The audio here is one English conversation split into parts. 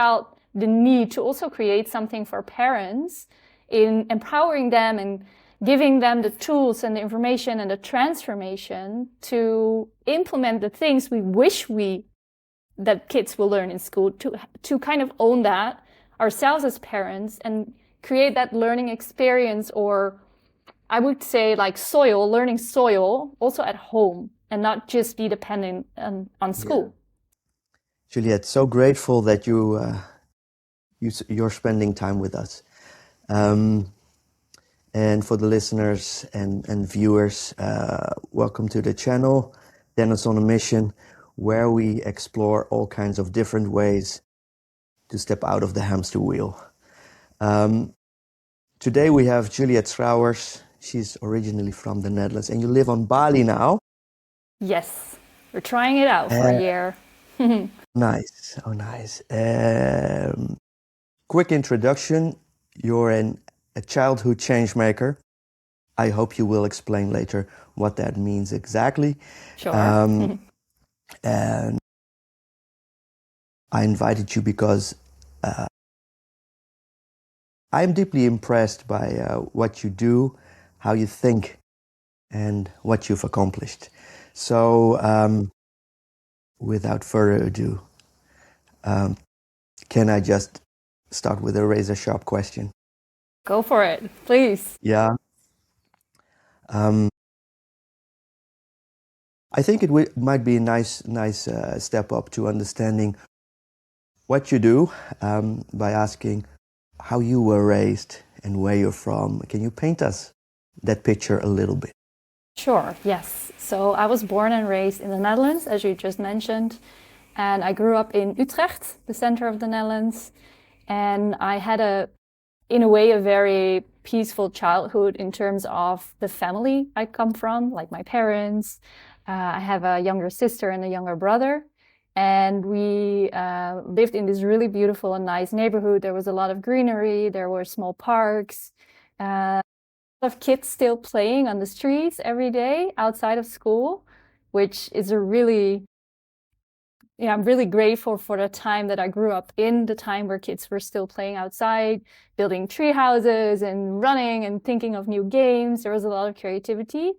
about the need to also create something for parents in empowering them and giving them the tools and the information and the transformation to implement the things we wish that kids will learn in school, to kind of own that ourselves as parents and create that learning experience, or I would say like learning soil also at home and not just be dependent on school. Yeah. Juliet, so grateful that you're spending time with us. And for the listeners and viewers, welcome to the channel, Dennis on a Mission, where we explore all kinds of different ways to step out of the hamster wheel. Today we have Juliet Schraauwers. She's originally from the Netherlands, and you live on Bali now. Yes, we're trying it out for a year. Nice, oh nice. Quick introduction, you're a childhood change maker. I hope you will explain later what that means exactly. Sure. And I invited you because I'm deeply impressed by what you do, how you think, and what you've accomplished. So without further ado, can I just start with a razor sharp question? Go for it, please. Yeah. I think it might be a nice step up to understanding what you do by asking how you were raised and where you're from. Can you paint us that picture a little bit? Sure, yes. So I was born and raised in the Netherlands, as you just mentioned. And I grew up in Utrecht, the center of the Netherlands. And I had in a way, a very peaceful childhood in terms of the family I come from, like my parents. I have a younger sister and a younger brother. And we lived in this really beautiful and nice neighborhood. There was a lot of greenery. There were small parks. A lot of kids still playing on the streets every day outside of school, which is I'm really grateful for the time that I grew up in, the time where kids were still playing outside, building tree houses and running and thinking of new games. There was a lot of creativity.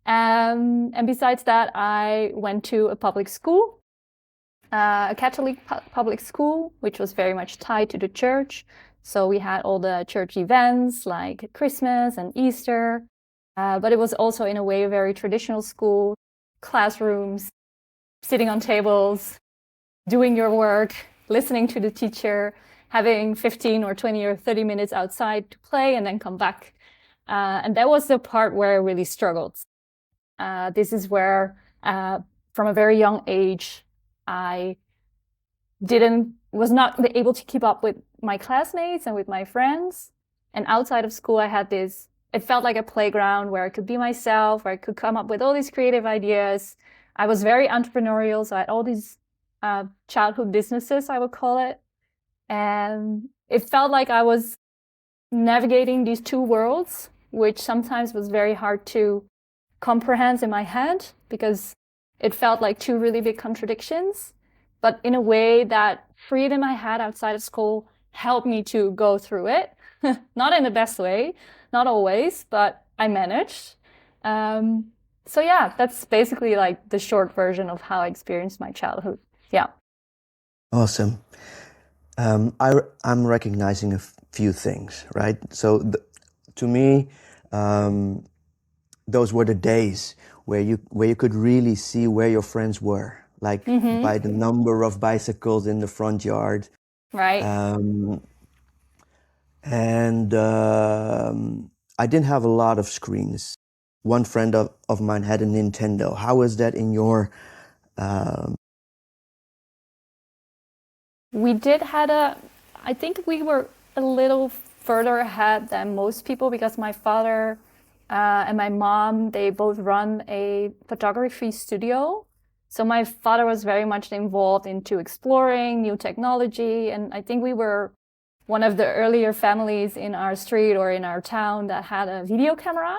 And besides that, I went to a public school, a Catholic public school, which was very much tied to the church. So we had all the church events like Christmas and Easter, but it was also in a way a very traditional school, classrooms, sitting on tables, doing your work, listening to the teacher, having 15 or 20 or 30 minutes outside to play and then come back. And that was the part where I really struggled. This is where, from a very young age, I was not able to keep up with my classmates and with my friends. And outside of school, I had it felt like a playground where I could be myself, where I could come up with all these creative ideas. I was very entrepreneurial, so I had all these childhood businesses, I would call it. And it felt like I was navigating these two worlds, which sometimes was very hard to comprehend in my head because it felt like two really big contradictions. But in a way, that freedom I had outside of school helped me to go through it. Not in the best way, not always, but I managed. So yeah, that's basically like the short version of how I experienced my childhood. Yeah. Awesome. I'm recognizing a few things, right? So to me, those were the days where you could really see where your friends were, like by the number of bicycles in the front yard. Right. And I didn't have a lot of screens. One friend of mine had a Nintendo. How was that in your... We I think we were a little further ahead than most people because my father and my mom, they both run a photography studio. So my father was very much involved into exploring new technology. And I think we were one of the earlier families in our street or in our town that had a video camera.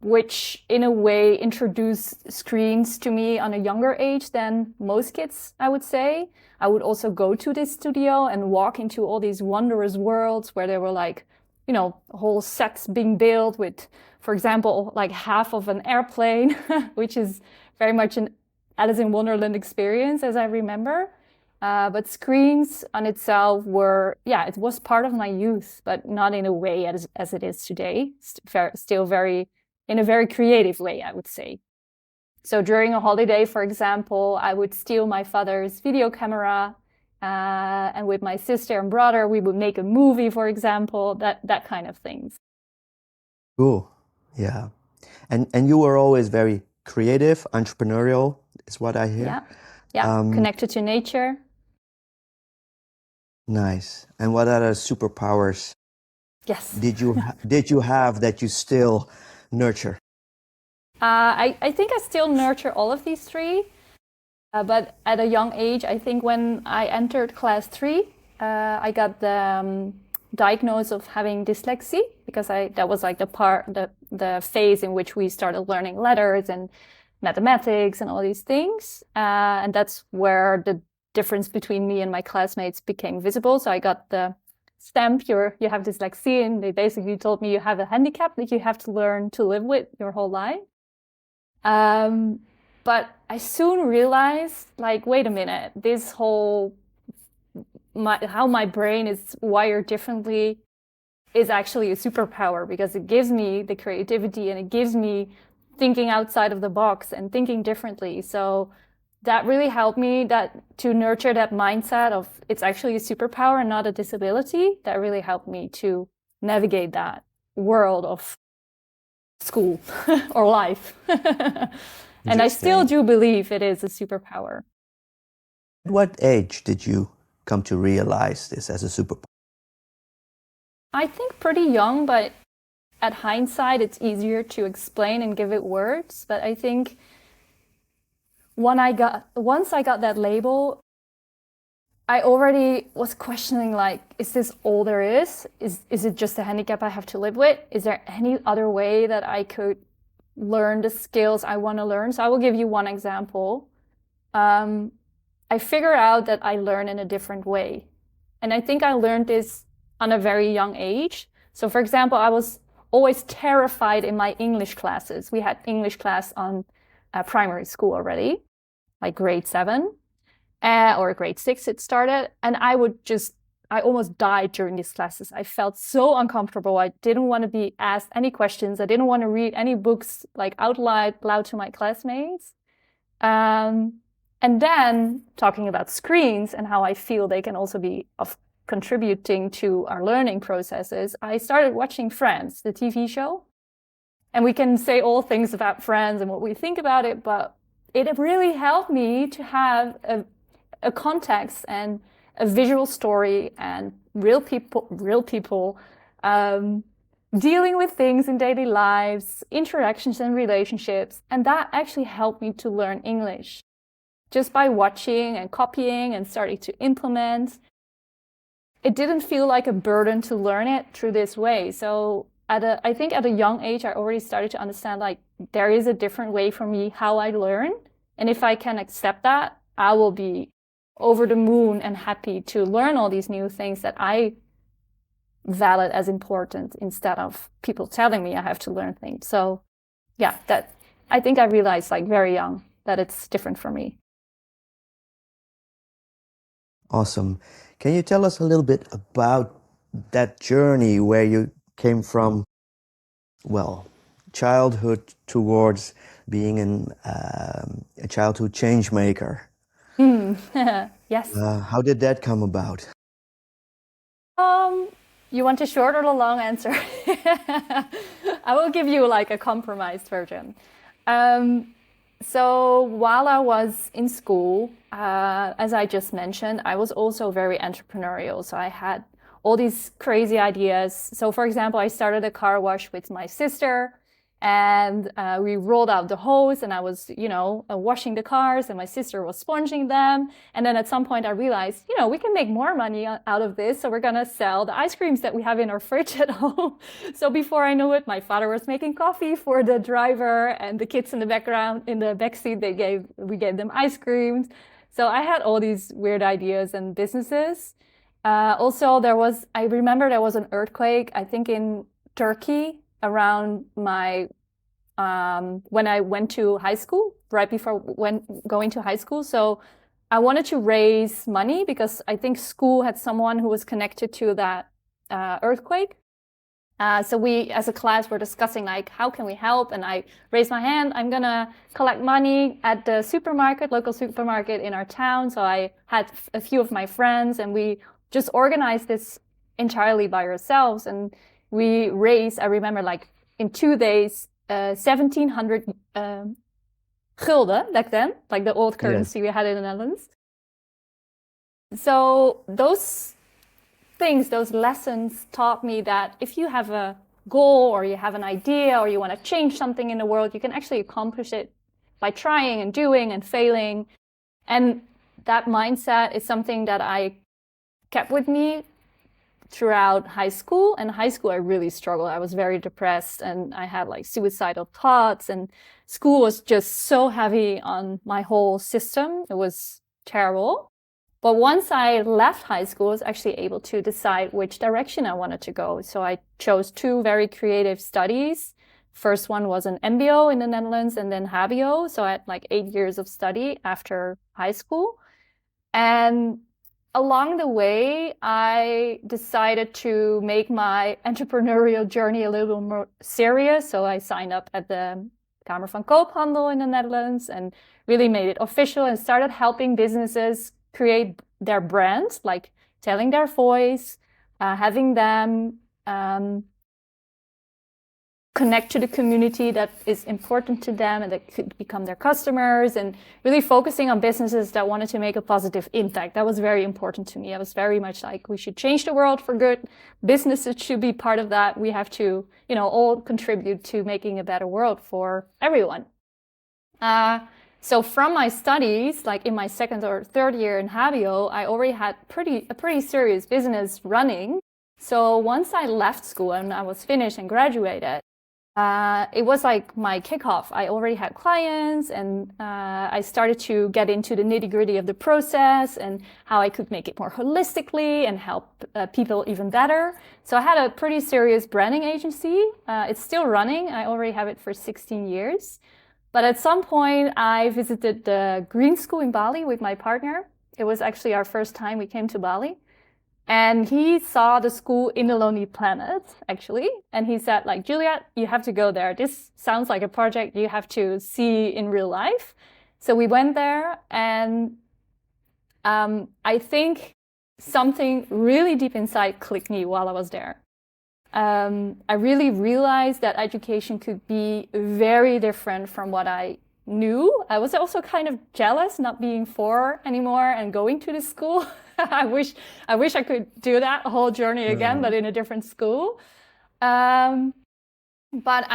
which in a way introduced screens to me on a younger age than most kids, I would say. I would also go to this studio and walk into all these wondrous worlds where there were like, you know, whole sets being built with, for example, like half of an airplane, which is very much an Alice in Wonderland experience, as I remember. But screens on itself were, yeah, it was part of my youth, but not in a way as it is today. Still very, in a very creative way, I would say. So during a holiday, for example, I would steal my father's video camera, and with my sister and brother, we would make a movie, for example, that kind of things. Cool. Yeah. And you were always very creative, entrepreneurial, is what I hear. Yeah. Yeah. Connected to nature. Nice. And what other superpowers Yes. did you have that you still nurture? I think I still nurture all of these three, but at a young age, I think when I entered class 3, I got the diagnosis of having dyslexia, because that was like the phase in which we started learning letters and mathematics and all these things, and that's where the difference between me and my classmates became visible. So I got the stamp, you have dyslexia, and they basically told me you have a handicap that you have to learn to live with your whole life. But I soon realized, like, wait a minute, this whole, how my brain is wired differently is actually a superpower, because it gives me the creativity and it gives me thinking outside of the box and thinking differently. So that really helped me to nurture that mindset of it's actually a superpower and not a disability. That really helped me to navigate that world of school or life. And I still do believe it is a superpower. At what age did you come to realize this as a superpower? I think pretty young, but at hindsight, it's easier to explain and give it words. But I think once I got that label, I already was questioning, like, is this all there is? Is it just a handicap I have to live with? Is there any other way that I could learn the skills I want to learn? So I will give you one example. I figured out that I learn in a different way. And I think I learned this on a very young age. So for example, I was always terrified in my English classes. We had English class on primary school already, like grade 7 or grade 6 it started. And I almost died during these classes. I felt so uncomfortable. I didn't want to be asked any questions. I didn't want to read any books like out loud to my classmates. And then talking about screens and how I feel they can also be contributing to our learning processes, I started watching Friends, the TV show. And we can say all things about Friends and what we think about it, but it really helped me to have a context and a visual story and real people dealing with things in daily lives, interactions and relationships. And that actually helped me to learn English just by watching and copying and starting to implement. It didn't feel like a burden to learn it through this way. So I think at a young age, I already started to understand, like, there is a different way for me how I learn. And if I can accept that, I will be over the moon and happy to learn all these new things that I valid as important, instead of people telling me I have to learn things. So yeah, I think I realized, like, very young that it's different for me. Awesome. Can you tell us a little bit about that journey where you came from, well, childhood towards being a childhood change maker? Yes. How did that come about? You want a short or a long answer? I will give you like a compromised version. So while I was in school, as I just mentioned, I was also very entrepreneurial. So I had all these crazy ideas. So for example, I started a car wash with my sister, And we rolled out the hose, and I was, washing the cars, and my sister was sponging them. And then at some point I realized, we can make more money out of this. So we're going to sell the ice creams that we have in our fridge at home. So before I knew it, my father was making coffee for the driver, and the kids in the background, in the backseat, we gave them ice creams. So I had all these weird ideas and businesses. Also, I remember there was an earthquake, I think in Turkey, around my when I went to high school, right before going to high school. So I wanted to raise money because I think school had someone who was connected to that earthquake. So we, as a class, were discussing like, how can we help? And I raised my hand. I'm gonna collect money at the local supermarket in our town. So I had a few of my friends, and we just organized this entirely by ourselves. And we raised, I remember, like in 2 days, 1,700 gulden back then, like the old currency we had in the Netherlands. So those lessons taught me that if you have a goal or you have an idea or you want to change something in the world, you can actually accomplish it by trying and doing and failing. And that mindset is something that I kept with me throughout high school. And high school, I really struggled. I was very depressed, and I had like suicidal thoughts, and school was just so heavy on my whole system. It was terrible. But once I left high school, I was actually able to decide which direction I wanted to go. So I chose 2 very creative studies. First one was an MBO in the Netherlands, and then HBO. So I had like 8 years of study after high school. And along the way, I decided to make my entrepreneurial journey a little more serious. So I signed up at the Kamer van Koophandel in the Netherlands and really made it official and started helping businesses create their brands, like telling their voice, having them connect to the community that is important to them and that could become their customers, and really focusing on businesses that wanted to make a positive impact. That was very important to me. I was very much like, we should change the world for good. Businesses should be part of that. We have to, all contribute to making a better world for everyone. So from my studies, like in my 2nd or 3rd year in HBO, I already had a pretty serious business running. So once I left school and I was finished and graduated, it was like my kickoff. I already had clients, and I started to get into the nitty-gritty of the process and how I could make it more holistically and help people even better. So I had a pretty serious branding agency. It's still running. I already have it for 16 years. But at some point, I visited the green school in Bali with my partner. It was actually our first time we came to Bali. And he saw the school in the Lonely Planet, actually. And he said, like, Juliet, you have to go there. This sounds like a project you have to see in real life. So we went there, and I think something really deep inside clicked me while I was there. I really realized that education could be very different from what I knew. I was also kind of jealous not being 4 anymore and going to the school. I wish I could do that whole journey again, but in a different school. But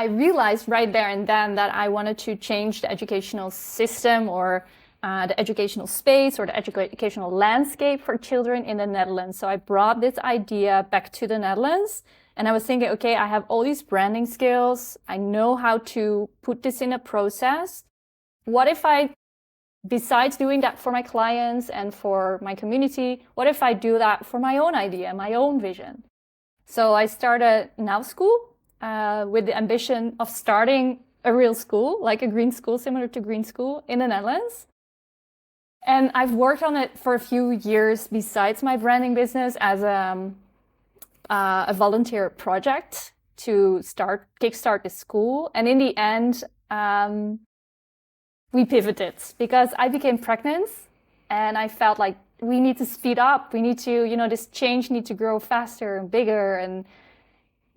I realized right there and then that I wanted to change the educational system or the educational space or the educational landscape for children in the Netherlands. So I brought this idea back to the Netherlands. And I was thinking, okay, I have all these branding skills. I know how to put this in a process. What if I, besides doing that for my clients and for my community, what if I do that for my own idea, my own vision? So I started Now School with the ambition of starting a real school, like a green school, similar to Green School in the Netherlands. And I've worked on it for a few years besides my branding business as a volunteer project to kickstart the school. And in the end, we pivoted because I became pregnant and I felt like we need to speed up. We need to, this change needs to grow faster and bigger, and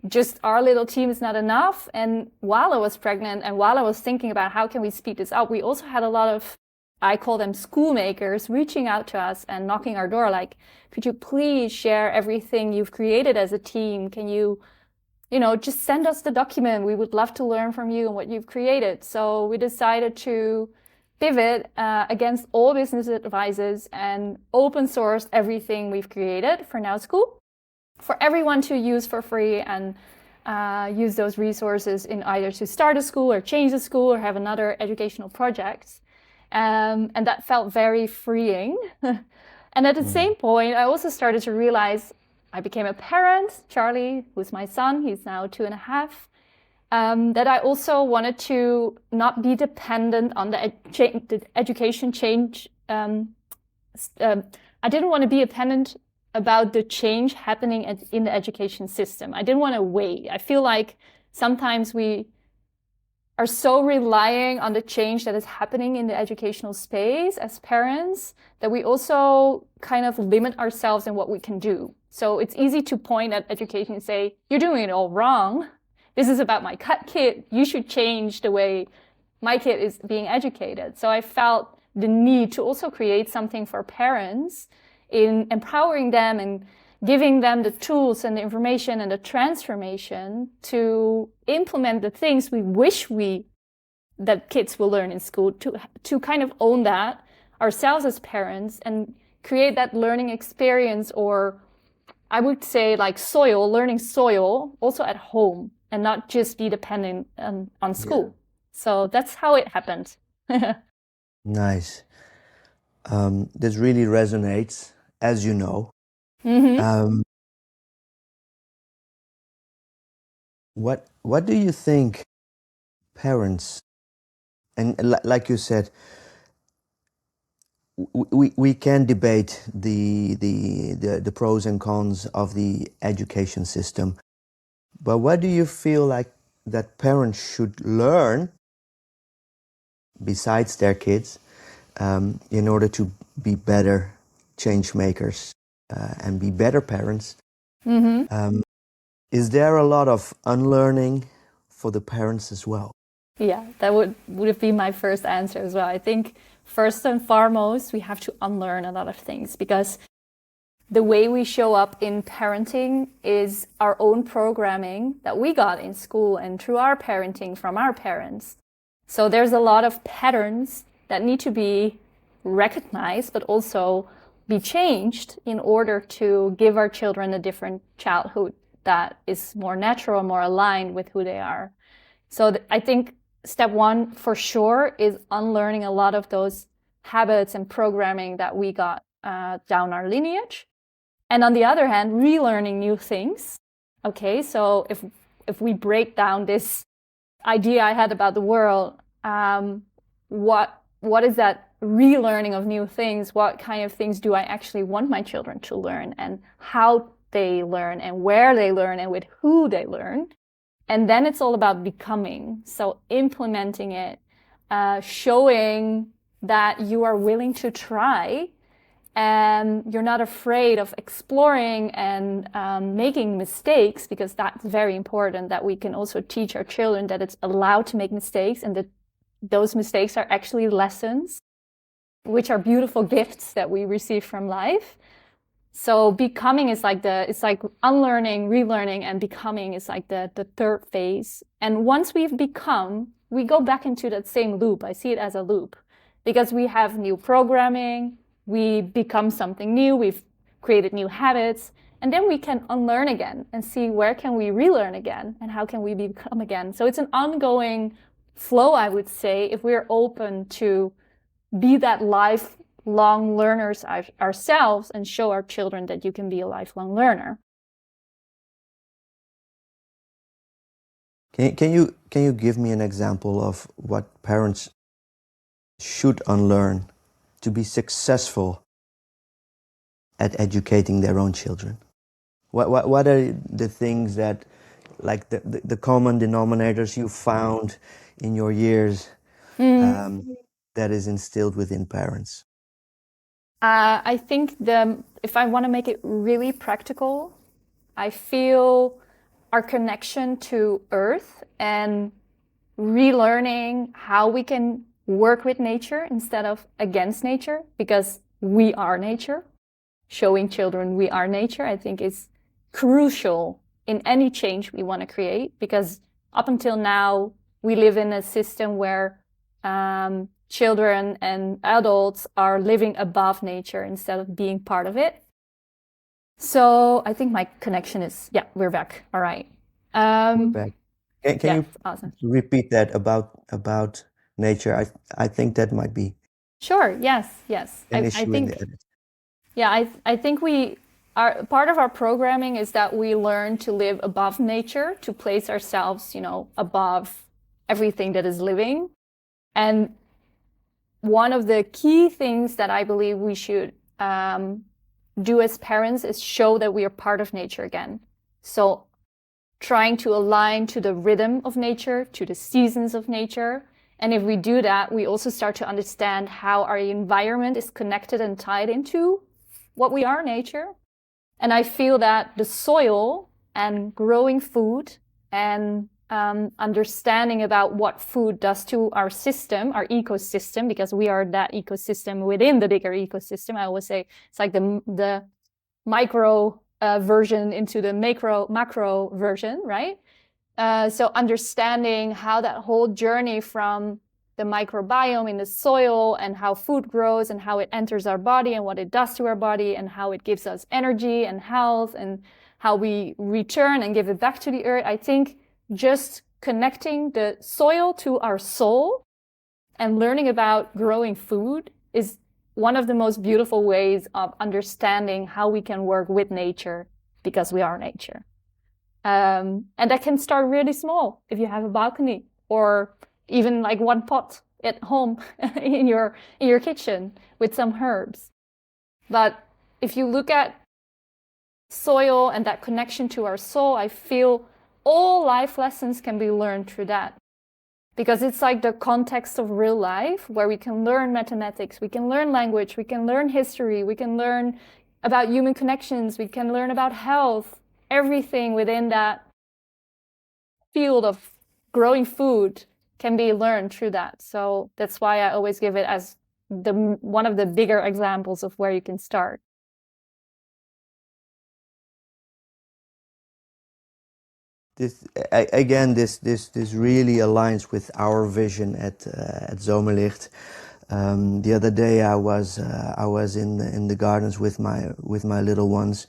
just our little team is not enough. And while I was pregnant and while I was thinking about how can we speed this up, we also had a lot of, I call them schoolmakers, reaching out to us and knocking our door like, could you please share everything you've created as a team? Can you just send us the document. We would love to learn from you and what you've created. So we decided to pivot against all business advisors and open source everything we've created for Now School for everyone to use for free, and use those resources in either to start a school or change a school or have another educational project. And that felt very freeing. And at the same point, I also started to realize I became a parent. Charlie, who's my son, he's now 2.5, that I also wanted to not be dependent on the education change. I didn't want to be dependent about the change happening in the education system. I didn't want to wait. I feel like sometimes we are so relying on the change that is happening in the educational space as parents that we also kind of limit ourselves in what we can do. So it's easy to point at education and say, you're doing it all wrong. This is about my kid. You should change the way my kid is being educated. So I felt the need to also create something for parents in empowering them and giving them the tools and the information and the transformation to implement the things we wish that kids will learn in school, to kind of own that ourselves as parents and create that learning experience, or I would say like learning soil also at home and not just be dependent on school. Yeah. So that's how it happened. Nice. This really resonates, as you know. Mm-hmm. What do you think parents, and like you said, we can debate the pros and cons of the education system, but what do you feel like that parents should learn besides their kids in order to be better change makers and be better parents? Mm-hmm. Is there a lot of unlearning for the parents as well? Yeah, that would be my first answer as well. I think first and foremost, we have to unlearn a lot of things, because the way we show up in parenting is our own programming that we got in school and through our parenting from our parents. So there's a lot of patterns that need to be recognized, but also be changed in order to give our children a different childhood that is more natural, more aligned with who they are. So I think step one for sure is unlearning a lot of those habits and programming that we got down our lineage. And on the other hand, relearning new things. Okay, so if we break down this idea I had about the world, what is that relearning of new things? What kind of things do I actually want my children to learn, and how they learn and where they learn and with who they learn? And then it's all about becoming. So implementing it, showing that you are willing to try and you're not afraid of exploring and making mistakes, because that's very important, that we can also teach our children that it's allowed to make mistakes and that those mistakes are actually lessons, which are beautiful gifts that we receive from life. So becoming is like it's like unlearning, relearning, and becoming is like the third phase. And once we've become, we go back into that same loop. I see it as a loop, because we have new programming, we become something new, we've created new habits, and then we can unlearn again and see where can we relearn again and how can we become again. So it's an ongoing flow, I would say, if we're open to be that lifelong learners ourselves and show our children that you can be a lifelong learner. Can you give me an example of what parents should unlearn to be successful at educating their own children? What are the things that, like the common denominators you found in your years that is instilled within parents? I think if I want to make it really practical, I feel our connection to Earth and relearning how we can work with nature instead of against nature, because we are nature. Showing children we are nature, I think, is crucial in any change we want to create, because up until now, we live in a system where children and adults are living above nature instead of being part of it. So I think my connection is, yeah, we're back. All right. We're back. Can you awesome. repeat that about nature? I think that might be Sure. Yes. an I issue in think, the edit. yeah, I think part of our programming is that we learn to live above nature, to place ourselves, above everything that is living. And one of the key things that I believe we should do as parents is show that we are part of nature again. So trying to align to the rhythm of nature, to the seasons of nature. And if we do that, we also start to understand how our environment is connected and tied into what we are, nature. And I feel that the soil and growing food and understanding about what food does to our system, our ecosystem, because we are that ecosystem within the bigger ecosystem. I always say it's like the micro version into the macro version, right? So understanding how that whole journey from the microbiome in the soil and how food grows and how it enters our body and what it does to our body and how it gives us energy and health and how we return and give it back to the earth. I think just connecting the soil to our soul and learning about growing food is one of the most beautiful ways of understanding how we can work with nature, because we are nature. And that can start really small if you have a balcony, or even like one pot at home in your kitchen with some herbs. But if you look at soil and that connection to our soul, I feel all life lessons can be learned through that. Because it's like the context of real life where we can learn mathematics, we can learn language, we can learn history, we can learn about human connections, we can learn about health, everything within that field of growing food can be learned through that. So that's why I always give it as one of the bigger examples of where you can start. This really aligns with our vision at Zomerlicht. The other day I was in the gardens with my little ones,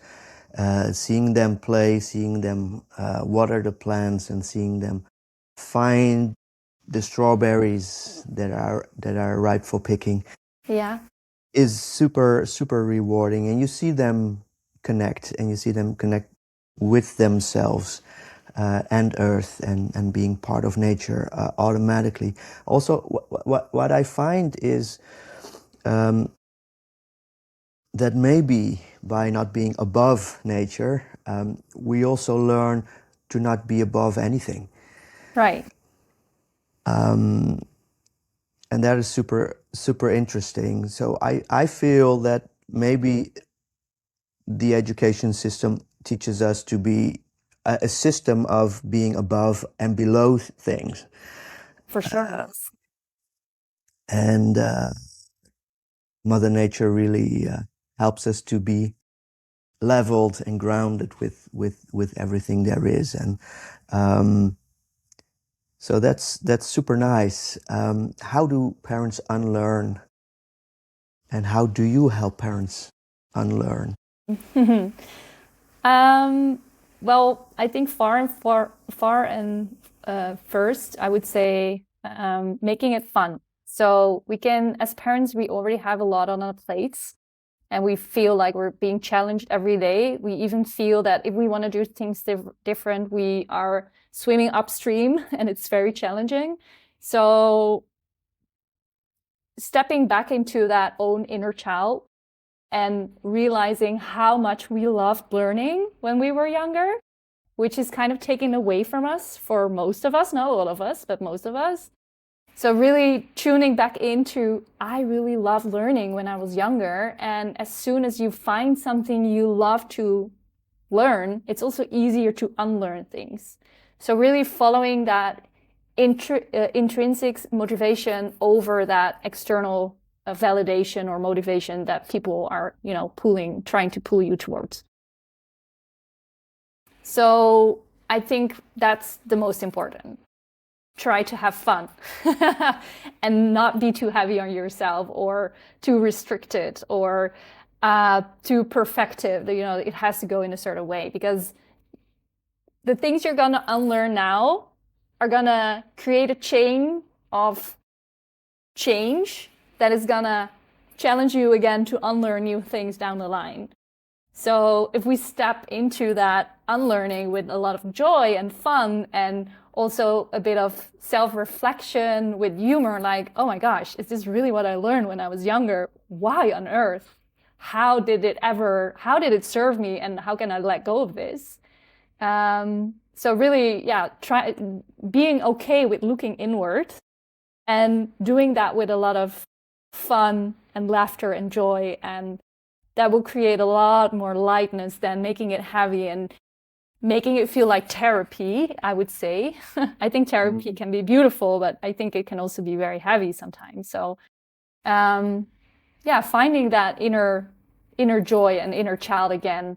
seeing them play, seeing them water the plants, and seeing them find the strawberries that are ripe for picking. Yeah, is super rewarding, and you see them connect with themselves and earth and being part of nature automatically. Also, what I find is that maybe by not being above nature, we also learn to not be above anything. right. And that is super interesting. So I feel that maybe the education system teaches us to be a system of being above and below things. For sure. And Mother Nature really helps us to be leveled and grounded with everything there is. And so that's super nice. How do parents unlearn? And how do you help parents unlearn? Well, I think far and first, I would say making it fun. So we can, as parents, we already have a lot on our plates, and we feel like we're being challenged every day. We even feel that if we want to do things different, we are swimming upstream, and it's very challenging. So stepping back into that own inner child and realizing how much we loved learning when we were younger, which is kind of taken away from us for most of us, not all of us, but most of us. So really tuning back into, I really loved learning when I was younger. And as soon as you find something you love to learn, it's also easier to unlearn things. So really following that intrinsic motivation over that external validation or motivation that people are, trying to pull you towards. So I think that's the most important. Try to have fun and not be too heavy on yourself or too restricted or too perfective. You know, it has to go in a certain way, because the things you're going to unlearn now are going to create a chain of change that is going to challenge you again to unlearn new things down the line. So if we step into that unlearning with a lot of joy and fun, and also a bit of self-reflection with humor, like, oh my gosh, is this really what I learned when I was younger? Why on earth? How did it serve me, and how can I let go of this? So really, try being okay with looking inward and doing that with a lot of fun and laughter and joy, and that will create a lot more lightness than making it heavy and making it feel like therapy, I would say. I think therapy can be beautiful, but I think it can also be very heavy sometimes. So, finding that inner joy and inner child again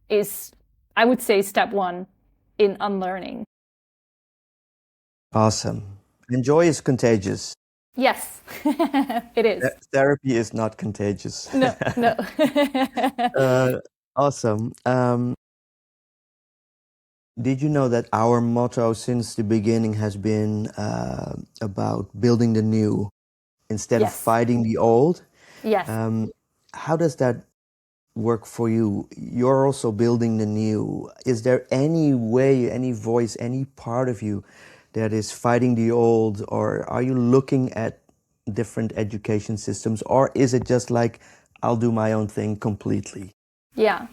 is, I would say, step one in unlearning. Awesome. And joy is contagious. Yes, it is. Therapy is not contagious. No. Awesome. Did you know that our motto since the beginning has been about building the new instead of fighting the old? Yes. How does that work for you? You're also building the new. Is there any way, any voice, any part of you that is fighting the old, or are you looking at different education systems, or is it just like, I'll do my own thing completely? Yeah.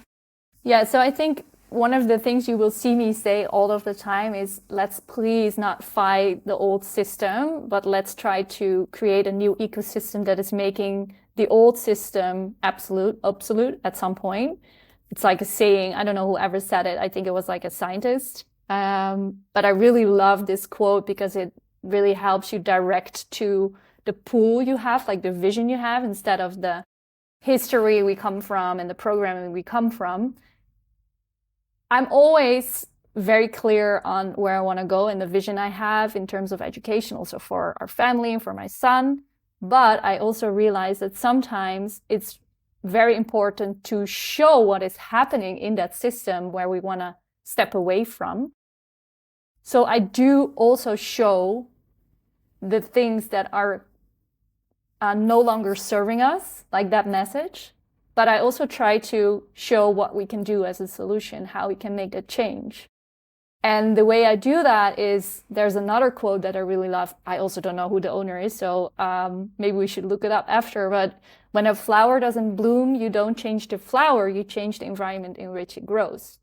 So I think one of the things you will see me say all of the time is, let's please not fight the old system, but let's try to create a new ecosystem that is making the old system obsolete at some point. It's like a saying, I don't know whoever said it. I think it was like a scientist. But I really love this quote because it really helps you direct to the pool you have, like the vision you have, instead of the history we come from and the programming we come from. I'm always very clear on where I want to go and the vision I have in terms of education, also for our family and for my son. But I also realize that sometimes it's very important to show what is happening in that system where we want to step away from. So I do also show the things that are no longer serving us, like that message. But I also try to show what we can do as a solution, how we can make a change. And the way I do that is, there's another quote that I really love. I also don't know who the owner is, so maybe we should look it up after. But when a flower doesn't bloom, you don't change the flower, you change the environment in which it grows.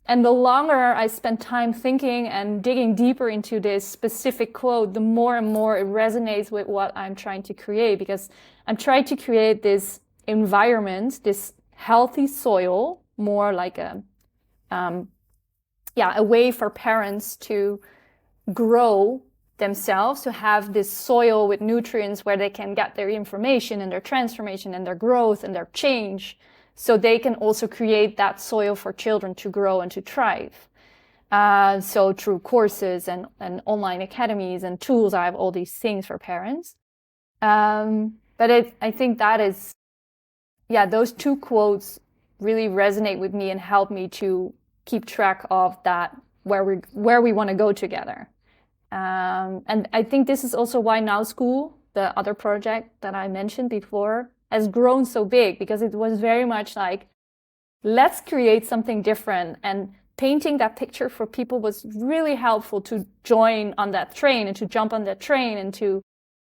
And the longer I spend time thinking and digging deeper into this specific quote, the more and more it resonates with what I'm trying to create, because I'm trying to create this environment, this healthy soil, more like a way for parents to grow themselves, to have this soil with nutrients where they can get their information and their transformation and their growth and their change, so they can also create that soil for children to grow and to thrive. So through courses and online academies and tools, I have all these things for parents. But I think that is, those two quotes really resonate with me and help me to keep track of that, where we want to go together. And I think this is also why Now School, the other project that I mentioned before, has grown so big, because it was very much like, let's create something different. And painting that picture for people was really helpful to join on that train and to jump on that train and to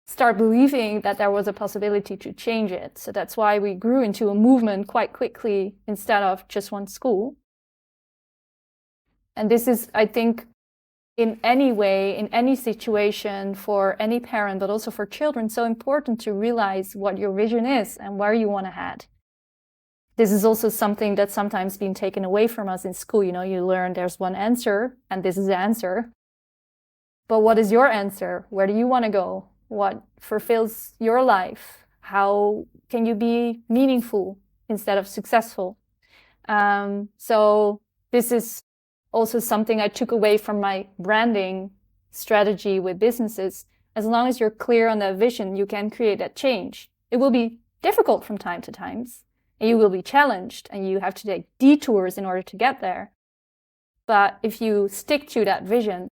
start believing that there was a possibility to change it. So that's why we grew into a movement quite quickly instead of just one school. And this is, I think, in any way, in any situation, for any parent, but also for children, so important to realize what your vision is and where you want to head. This is also something that's sometimes been taken away from us in school. You know, you learn there's one answer and this is the answer. But what is your answer? Where do you want to go? What fulfills your life? How can you be meaningful instead of successful? So this is also something I took away from my branding strategy with businesses. As long as you're clear on that vision, you can create that change. It will be difficult from time to time, and you will be challenged, and you have to take detours in order to get there. But if you stick to that vision,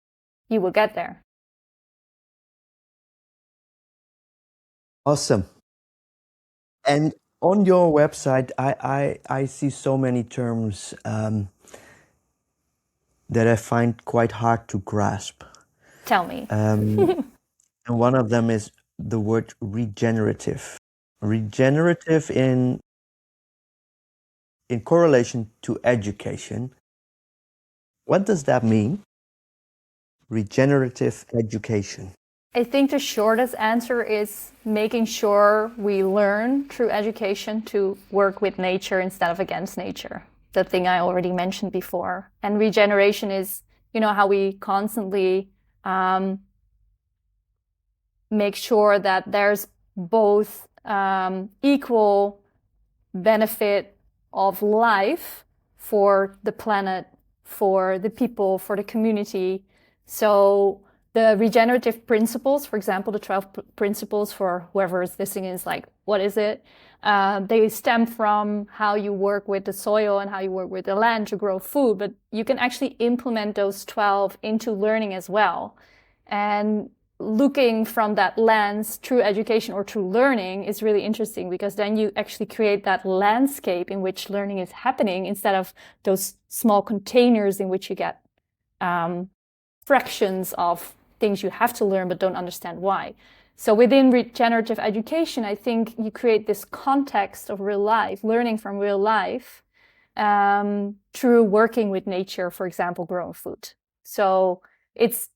you will get there. Awesome. And on your website, I see so many terms that I find quite hard to grasp. Tell me. And one of them is the word regenerative. Regenerative in correlation to education. What does that mean? Regenerative education. I think the shortest answer is making sure we learn through education to work with nature instead of against nature. The thing I already mentioned before. And regeneration is, how we constantly make sure that there's both equal benefit of life for the planet, for the people, for the community. So the regenerative principles, for example, the 12 principles for whoever is listening is like, what is it? They stem from how you work with the soil and how you work with the land to grow food, but you can actually implement those 12 into learning as well. And looking from that lens through education or through learning is really interesting, because then you actually create that landscape in which learning is happening instead of those small containers in which you get fractions of things you have to learn but don't understand why. So within regenerative education, I think you create this context of real life, learning from real life through working with nature, for example, growing food. So it's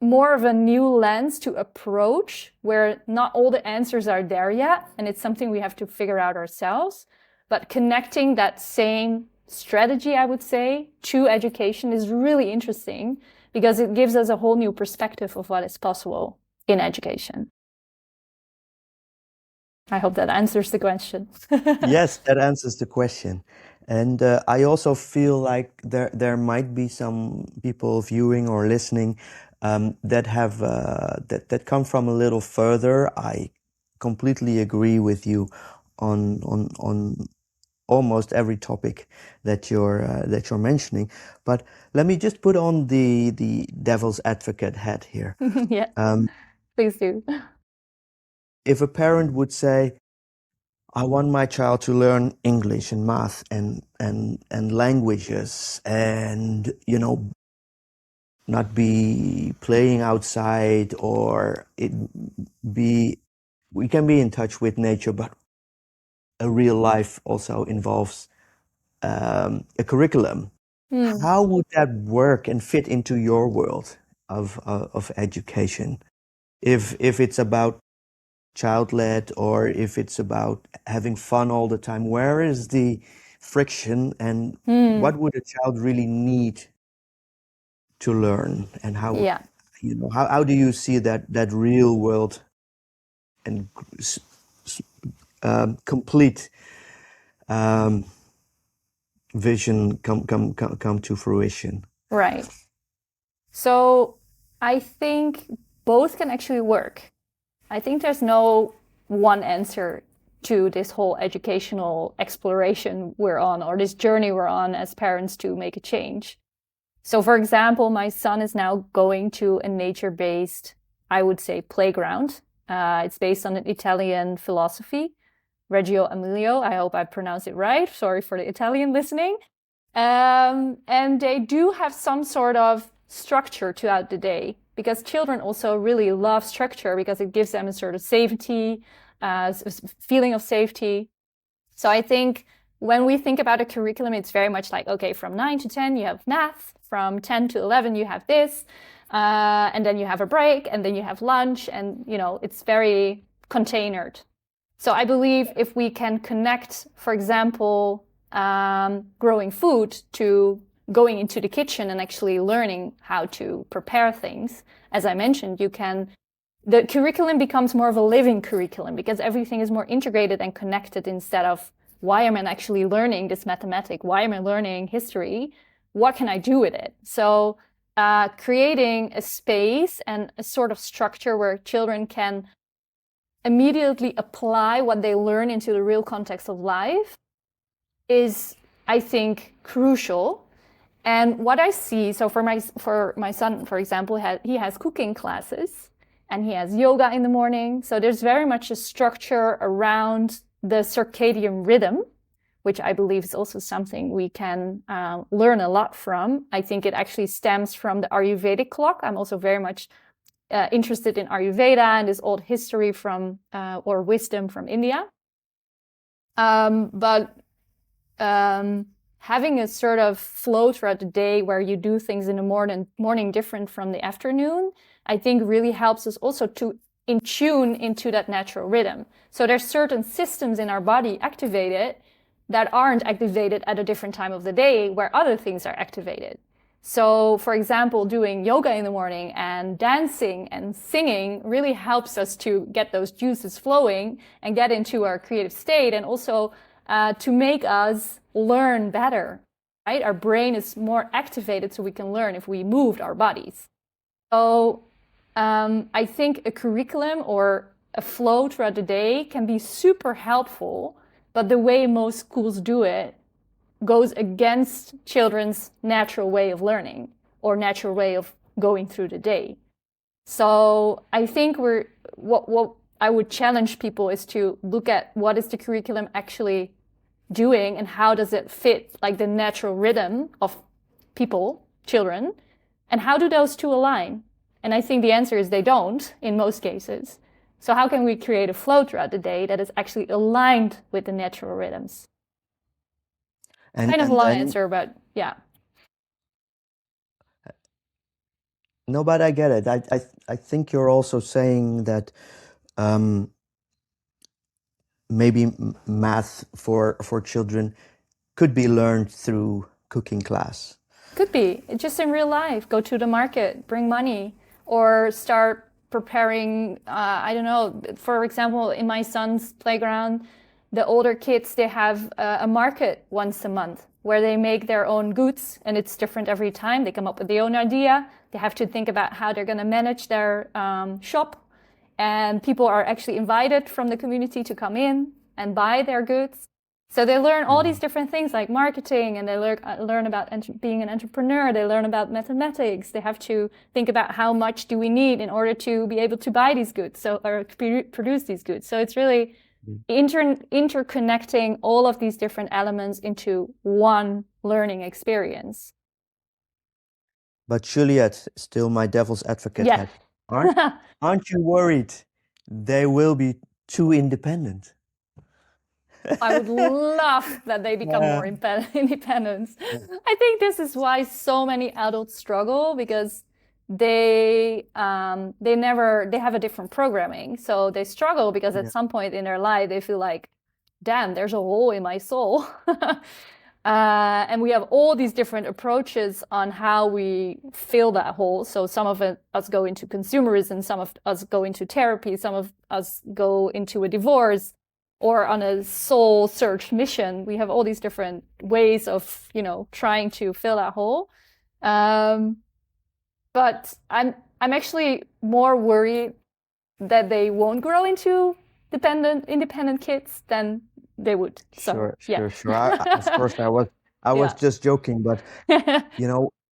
more of a new lens to approach where not all the answers are there yet, and it's something we have to figure out ourselves. But connecting that same strategy, I would say, to education is really interesting, because it gives us a whole new perspective of what is possible in education. I hope that answers the question. Yes, that answers the question. And I also feel like there might be some people viewing or listening that have that come from a little further. I completely agree with you on almost every topic that you're mentioning. But let me just put on the devil's advocate hat here. Yeah, please do. If a parent would say, I want my child to learn English and math and languages, and not be playing outside, or we can be in touch with nature, but a real life also involves a curriculum. How would that work and fit into your world of education? If it's about child-led, or if it's about having fun all the time, where is the friction, and what would a child really need to learn, and how how do you see that real world and complete vision come to fruition? Right. So I think both can actually work. I think there's no one answer to this whole educational exploration we're on, or this journey we're on as parents to make a change. So for example, my son is now going to a nature-based, I would say, playground. It's based on an Italian philosophy, Reggio Emilio. I hope I pronounced it right. Sorry for the Italian listening. And they do have some sort of structure throughout the day, because children also really love structure, because it gives them a sort of safety, feeling of safety. So I think when we think about a curriculum, it's very much like, okay, from 9 to 10, you have math. From 10 to 11, you have this. And then you have a break, and then you have lunch. And, it's very containered. So I believe if we can connect, for example, growing food to going into the kitchen and actually learning how to prepare things, as I mentioned, the curriculum becomes more of a living curriculum, because everything is more integrated and connected, instead of, why am I actually learning this mathematics? Why am I learning history? what can I do with it? So creating a space and a sort of structure where children can immediately apply what they learn into the real context of life is, I think, crucial. And what I see, so for my son, for example, he has cooking classes and he has yoga in the morning. So there's very much a structure around the circadian rhythm, which I believe is also something we can learn a lot from. I think it actually stems from the Ayurvedic clock. I'm also very much interested in Ayurveda and this old history from, or wisdom from India. But having a sort of flow throughout the day where you do things in the morning different from the afternoon, I think really helps us also to tune into that natural rhythm. So there's certain systems in our body activated that aren't activated at a different time of the day where other things are activated. So, for example, doing yoga in the morning and dancing and singing really helps us to get those juices flowing and get into our creative state, and also to make us learn better, right? Our brain is more activated so we can learn if we moved our bodies. So I think a curriculum or a flow throughout the day can be super helpful, but the way most schools do it goes against children's natural way of learning or natural way of going through the day. So I think what I would challenge people is to look at what is the curriculum actually doing and how does it fit like the natural rhythm of people, children, and how do those two align? And I think the answer is they don't in most cases. So how can we create a flow throughout the day that is actually aligned with the natural rhythms? And, kind of a and long then, answer, but yeah. no, but I get it. I think you're also saying that maybe math for children could be learned through cooking class. Could be. Just in real life. Go to the market, bring money, or start preparing, I don't know, for example, in my son's playground, the older kids, they have a market once a month where they make their own goods, and it's different every time. They come up with their own idea. They have to think about how they're going to manage their shop. And people are actually invited from the community to come in and buy their goods. So they learn all these different things like marketing, and they learn about being an entrepreneur. They learn about mathematics. They have to think about how much do we need in order to be able to buy these goods, or produce these goods. So it's really interconnecting all of these different elements into one learning experience. But Juliet, still my devil's advocate Yeah. hat. Aren't you worried they will be too independent? I would love that they become more independent. I think this is why so many adults struggle, because they have a different programming. So they struggle because at some point in their life they feel like, damn, there's a hole in my soul. And we have all these different approaches on how we fill that hole. So some of us go into consumerism, some of us go into therapy, some of us go into a divorce, or on a soul search mission. We have all these different ways of, trying to fill that hole. But I'm actually more worried that they won't grow into independent kids than they would. So, Sure. Of course, I was just joking, but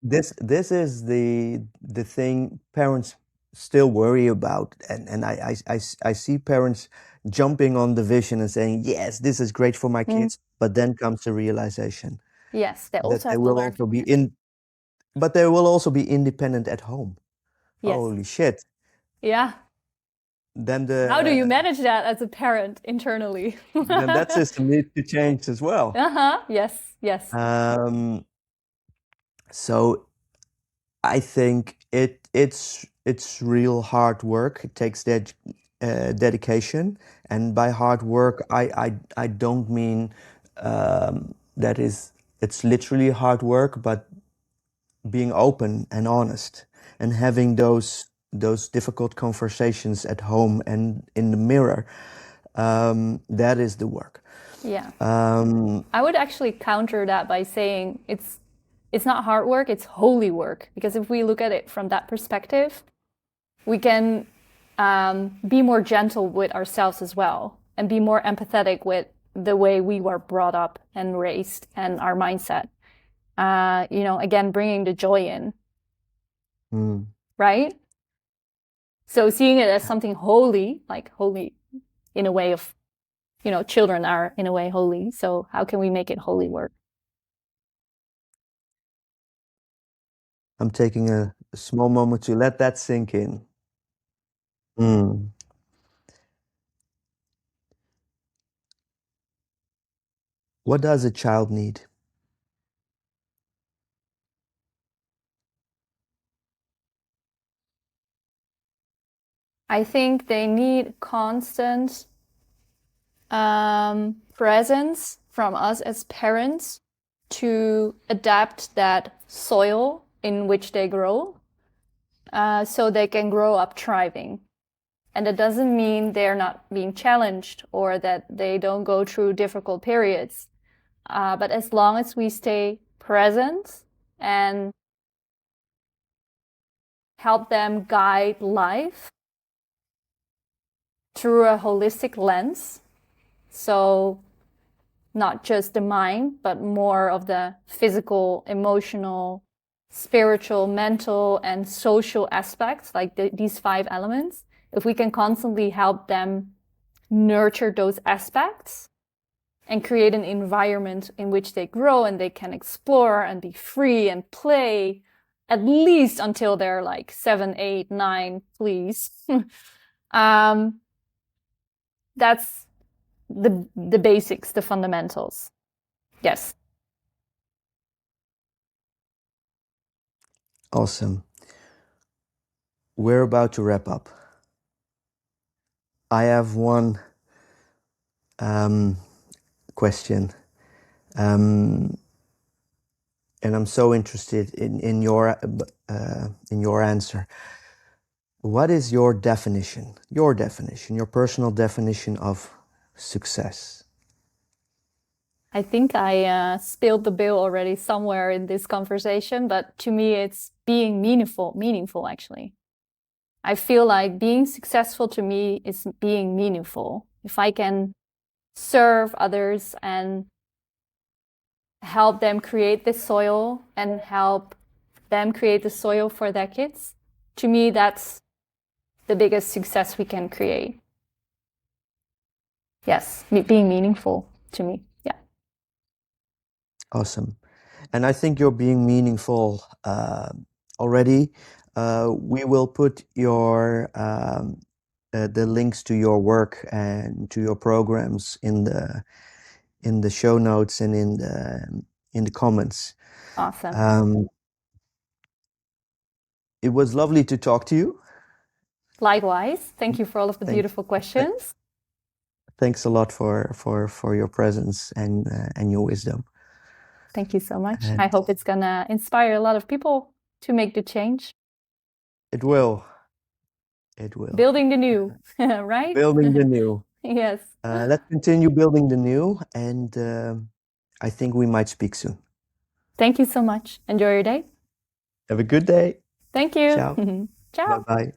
this is the thing parents still worry about, and I see parents jumping on the vision and saying, yes, this is great for my kids, but then comes the realization yes, they also that they have will to learn. also be but they will also be independent at home. Yes. Holy shit. Yeah. Then how do you manage that as a parent internally? Then that system needs to change as well. Yes. So I think it's real hard work. It takes dedication, and by hard work I don't mean that it's literally hard work, but being open and honest and having those difficult conversations at home and in the mirror, that is the work. Yeah. I would actually counter that by saying it's it's not hard work, it's holy work. Because if we look at it from that perspective, we can be more gentle with ourselves as well, and be more empathetic with the way we were brought up and raised and our mindset. Again, bringing the joy in, right? So seeing it as something holy, like holy in a way of, children are in a way holy. So how can we make it holy work? I'm taking a small moment to let that sink in. What does a child need? I think they need constant presence from us as parents to adapt that soil in which they grow, so they can grow up thriving. And that doesn't mean they're not being challenged or that they don't go through difficult periods. But as long as we stay present and help them guide life through a holistic lens, so not just the mind, but more of the physical, emotional, spiritual, mental, and social aspects, like these 5 elements, if we can constantly help them nurture those aspects and create an environment in which they grow and they can explore and be free and play, at least until they're like 7, 8, 9, please. That's the basics, the fundamentals. Yes. Awesome. We're about to wrap up. I have one question, and I'm so interested in your answer. What is your definition, your personal definition of success? I think I spilled the bill already somewhere in this conversation, but to me, it's being meaningful, actually. I feel like being successful to me is being meaningful. If I can serve others and help them create this soil and help them create the soil for their kids, to me, that's the biggest success we can create. Yes, being meaningful to me. Yeah. Awesome. And I think you're being meaningful already. We will put the links to your work and to your programs in the show notes and in the comments. Awesome. It was lovely to talk to you. Likewise. Thank you for all of the beautiful questions. Thanks a lot for your presence and your wisdom. Thank you so much. And I hope it's gonna inspire a lot of people to make the change. It will. It will. Building the new, right? Building the new. Yes. Let's continue building the new, and I think we might speak soon. Thank you so much. Enjoy your day. Have a good day. Thank you. Ciao. Ciao. Bye-bye.